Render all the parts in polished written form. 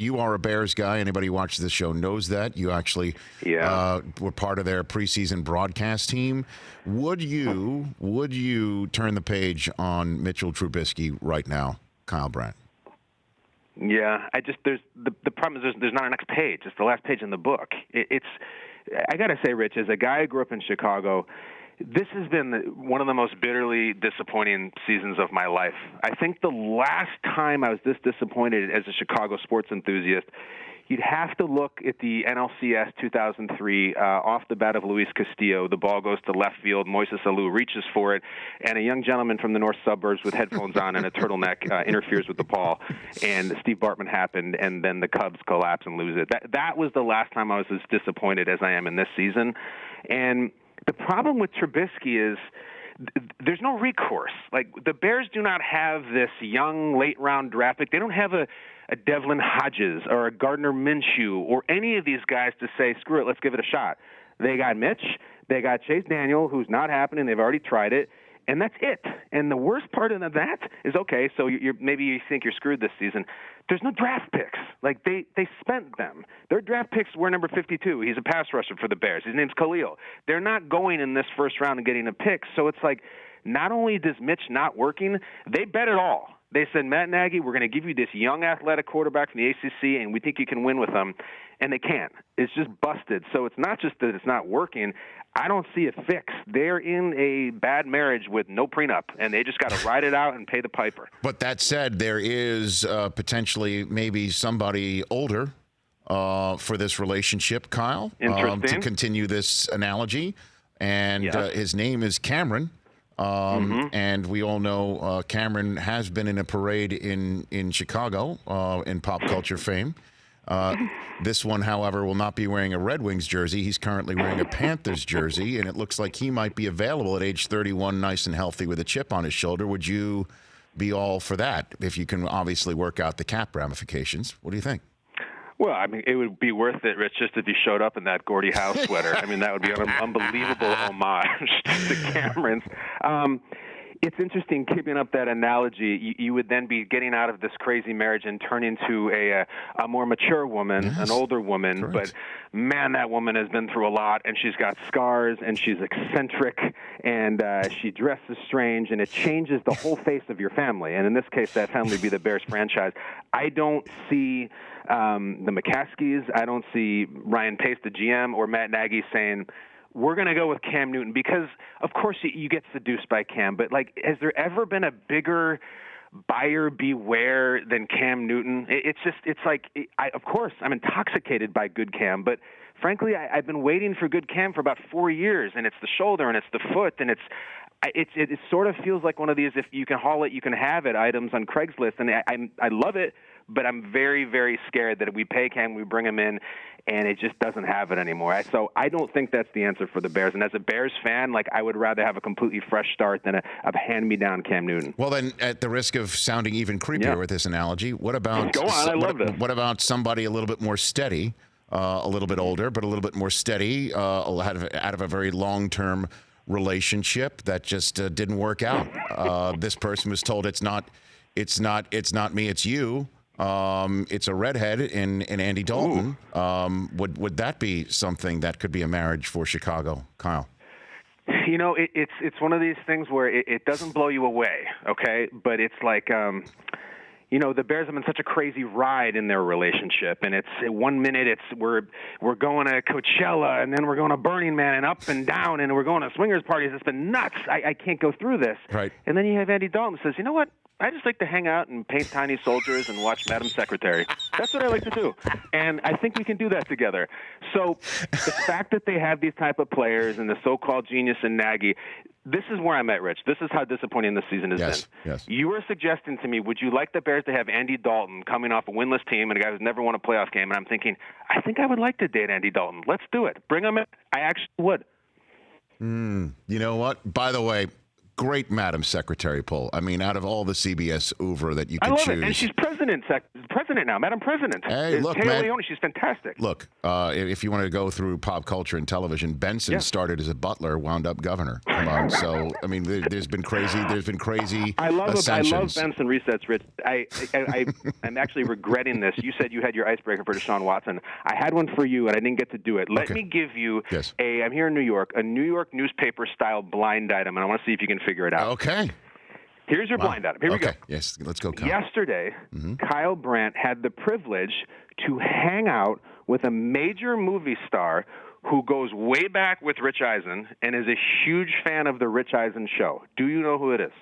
You are a Bears guy. Anybody who watches this show knows that. You actually were part of their preseason broadcast team. Would you turn the page on Mitchell Trubisky right now, Kyle Brandt? Yeah, there's the problem is there's not a next page. It's the last page in the book. I got to say, Rich, as a guy who grew up in Chicago, this has been one of the most bitterly disappointing seasons of my life. I think the last time I was this disappointed as a Chicago sports enthusiast, you'd have to look at the NLCS 2003 off the bat of Luis Castillo. The ball goes to left field. Moises Alou reaches for it, and a young gentleman from the north suburbs with headphones on and a turtleneck interferes with the ball, and Steve Bartman happened, and then the Cubs collapse and lose it. That was the last time I was as disappointed as I am in this season. And the problem with Trubisky is there's no recourse. Like, the Bears do not have this young late-round draft pick. They don't have a Devlin Hodges or a Gardner Minshew or any of these guys to say, screw it, let's give it a shot. They got Mitch. They got Chase Daniel, who's not happening. They've already tried it. And that's it. And the worst part of that is, okay, so maybe you think you're screwed this season. There's no draft picks. Like, they spent them. Their draft picks were number 52. He's a pass rusher for the Bears. His name's Khalil. They're not going in this first round and getting a pick. So it's like, not only does Mitch not working, they bet it all. They said, Matt Nagy, we're going to give you this young athletic quarterback from the ACC, and we think you can win with him. And they can't. It's just busted. So it's not just that it's not working. I don't see a fix. They're in a bad marriage with no prenup, and they just got to ride it out and pay the piper. But that said, there is potentially maybe somebody older for this relationship, Kyle, to continue this analogy. And his name is Cameron. And we all know Cameron has been in a parade in Chicago in pop culture fame. This one, however, will not be wearing a Red Wings jersey. He's currently wearing a Panthers jersey, and it looks like he might be available at age 31, nice and healthy with a chip on his shoulder. Would you be all for that if you can obviously work out the cap ramifications? What do you think? Well, I mean, it would be worth it, Rich, just if you showed up in that Gordie Howe sweater. I mean, that would be an unbelievable homage to Cameron's. It's interesting, keeping up that analogy. You would then be getting out of this crazy marriage and turn into a more mature woman, an older woman. Correct. But, man, that woman has been through a lot, and she's got scars, and she's eccentric, and she dresses strange, and it changes the whole face of your family. And in this case, that family would be the Bears franchise. I don't see the McCaskies. I don't see Ryan Pace, the GM, or Matt Nagy saying, we're going to go with Cam Newton, because, of course, you get seduced by Cam. But, like, has there ever been a bigger buyer beware than Cam Newton? Of course, I'm intoxicated by good Cam. But, frankly, I've been waiting for good Cam for about 4 years, and it's the shoulder and it's the foot, and it sort of feels like one of these, if you can haul it, you can have it items on Craigslist. And I love it, but I'm very, very scared that if we pay Cam, we bring him in, and it just doesn't have it anymore. So I don't think that's the answer for the Bears. And as a Bears fan, like, I would rather have a completely fresh start than a hand-me-down Cam Newton. Well, then, at the risk of sounding even creepier with this analogy, what about Go on, I love this. What about somebody a little bit more steady, a little bit older, but a little bit more steady, out of a very long-term relationship that just didn't work out? This person was told it's not me, it's you. It's a redhead in Andy Dalton. Would that be something that could be a marriage for Chicago, Kyle? You know, it's one of these things where it doesn't blow you away, okay? But it's like, the Bears have been such a crazy ride in their relationship, and it's 1 minute we're going to Coachella, and then we're going to Burning Man, and up and down, and we're going to swingers parties. It's been nuts. I can't go through this. Right. And then you have Andy Dalton who says, you know what? I just like to hang out and paint tiny soldiers and watch Madam Secretary. That's what I like to do. And I think we can do that together. So the fact that they have these type of players and the so-called genius in Nagy, this is where I'm at, Rich. This is how disappointing this season has been. Yes. You were suggesting to me, would you like the Bears to have Andy Dalton coming off a winless team and a guy who's never won a playoff game? And I'm thinking, I think I would like to date Andy Dalton. Let's do it. Bring him in. I actually would. You know what? By the way, great Madam Secretary pull. I mean, out of all the CBS oeuvre that you could choose. I love it. And she's president now, Madam President. Hey, look, Taylor man. Leone, she's fantastic. Look, if you want to go through pop culture and television, Benson started as a butler, wound up governor. Come on. So, I mean, there's been crazy ascensions. I love Benson resets, Rich. I'm actually regretting this. You said you had your icebreaker for Deshaun Watson. I had one for you, and I didn't get to do it. Let me give you I'm here in New York, a New York newspaper-style blind item, and I want to see if you can figure it out. Okay. Here's your blind item. Here we go. Yes, let's go, Kyle. Yesterday, Kyle Brandt had the privilege to hang out with a major movie star who goes way back with Rich Eisen and is a huge fan of the Rich Eisen show. Do you know who it is?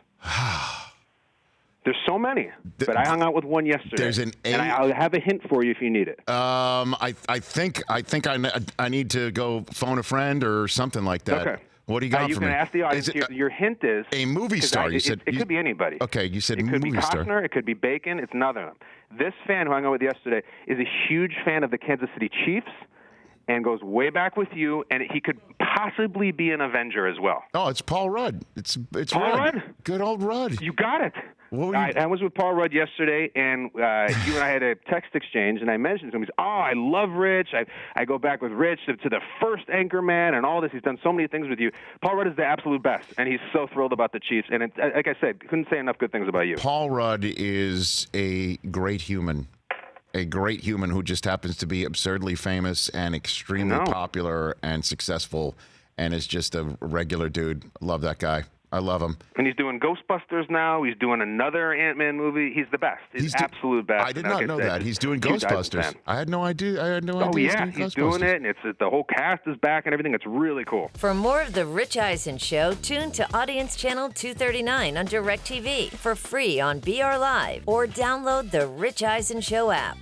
There's so many, but I hung out with one yesterday. And I'll have a hint for you if you need it. I think I need to go phone a friend or something like that. Okay. What do you got for me? You can ask the audience. Your hint is a movie star. You said it could be anybody. Okay, you said movie star. It could be Costner. It could be Bacon. It's none of them. This fan who I hung out with yesterday is a huge fan of the Kansas City Chiefs and goes way back with you, and he could possibly be an Avenger as well. Oh, it's Paul Rudd. It's Paul Rudd. Good old Rudd. You got it. I was with Paul Rudd yesterday, and you and I had a text exchange, and I mentioned to him, I love Rich. I go back with Rich to the first Anchorman and all this. He's done so many things with you. Paul Rudd is the absolute best, and he's so thrilled about the Chiefs. And like I said, couldn't say enough good things about you. Paul Rudd is a great human. A great human who just happens to be absurdly famous and extremely popular and successful, and is just a regular dude. Love that guy. I love him. And he's doing Ghostbusters now. He's doing another Ant-Man movie. He's the best. He's absolute best. I did not know that. He's doing Ghostbusters. I had no idea. Oh, yeah. He's doing it, and the whole cast is back and everything. It's really cool. For more of The Rich Eisen Show, tune to Audience Channel 239 on DirecTV for free on BR Live or download the Rich Eisen Show app.